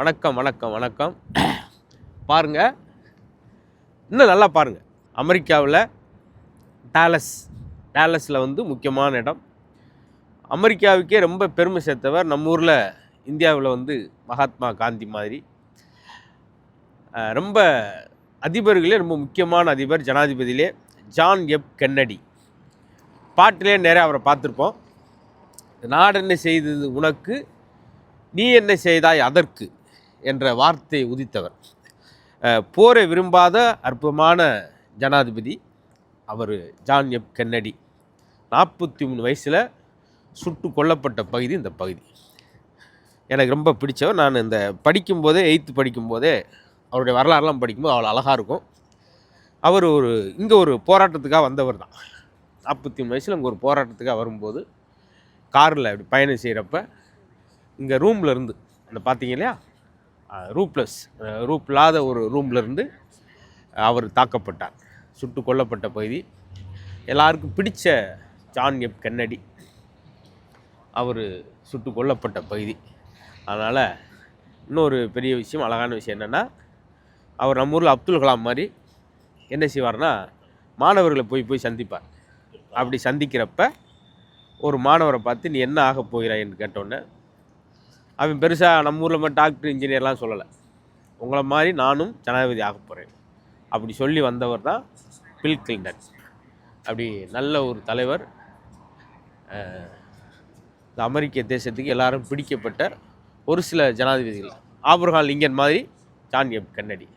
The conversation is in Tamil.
வணக்கம் வணக்கம் வணக்கம். பாருங்கள், இன்னும் நல்லா பாருங்கள். அமெரிக்காவில் டாலஸில் வந்து முக்கியமான இடம். அமெரிக்காவுக்கே ரொம்ப பெருமை சேர்த்தவர் நம்ம ஊரில் இந்தியாவில் வந்து மகாத்மா காந்தி மாதிரி. ரொம்ப அதிபர்களே ரொம்ப முக்கியமான அதிபர், ஜனாதிபதியிலே ஜான் எஃப் கென்னடி. பாட்டிலே நிறைய அவரை பார்த்துருப்போம். நாடு என்ன செய்தது உனக்கு, நீ என்ன செய்தாய் அதற்கு என்ற வார்த்தையை உதித்தவர். போரை விரும்பாத அற்புதமான ஜனாதிபதி அவர் ஜான் எஃப் கென்னடி. 43 வயசில் சுட்டு கொல்லப்பட்ட பகுதி இந்த பகுதி. எனக்கு ரொம்ப பிடிச்சவர். நான் இந்த படிக்கும்போதே 8th படிக்கும்போதே அவருடைய வரலாறுலாம் படிக்கும்போது அவ்வளோ அழகாக இருக்கும். அவர் இங்கே ஒரு போராட்டத்துக்காக வந்தவர் தான். 43 வயசில் இங்கே ஒரு போராட்டத்துக்காக வரும்போது காரில் அப்படி பயணம் செய்கிறப்ப இங்கே ரூமில் இருந்து அந்த பார்த்தீங்க இல்லையா, ரூப் இல்லாத ஒரு ரூம்லேருந்து அவர் தாக்கப்பட்டார். சுட்டு கொல்லப்பட்ட பகுதி. எல்லாருக்கும் பிடிச்ச ஜான் எஃப் கென்னடி அவர் சுட்டு கொல்லப்பட்ட பகுதி. அதனால் இன்னொரு பெரிய விஷயம், அழகான விஷயம் என்னென்னா, அவர் நம்ம ஊரில் அப்துல் கலாம் மாதிரி என்ன செய்வார்னா, மாணவர்களை போய் சந்திப்பார். அப்படி சந்திக்கிறப்ப ஒரு மாணவரை பார்த்து நீ என்ன ஆக போகிறாய்ன்னு கேட்டோன்னே, அவன் பெருசாக நம்ம ஊரில் மட்டும் டாக்டர் இன்ஜினியர்லாம் சொல்லலை. உங்களை மாதிரி நானும் ஜனாதிபதி ஆக போகிறேன் அப்படி சொல்லி வந்தவர் தான் பில் கிளின்டன். அப்படி நல்ல ஒரு தலைவர். இந்த அமெரிக்க தேசத்துக்கு எல்லாரும் பிடிக்கப்பட்ட ஒரு சில ஜனாதிபதிகள். ஆப்ரஹாம் லிங்கன் மாதிரி ஜான் எஃப் கென்னடி.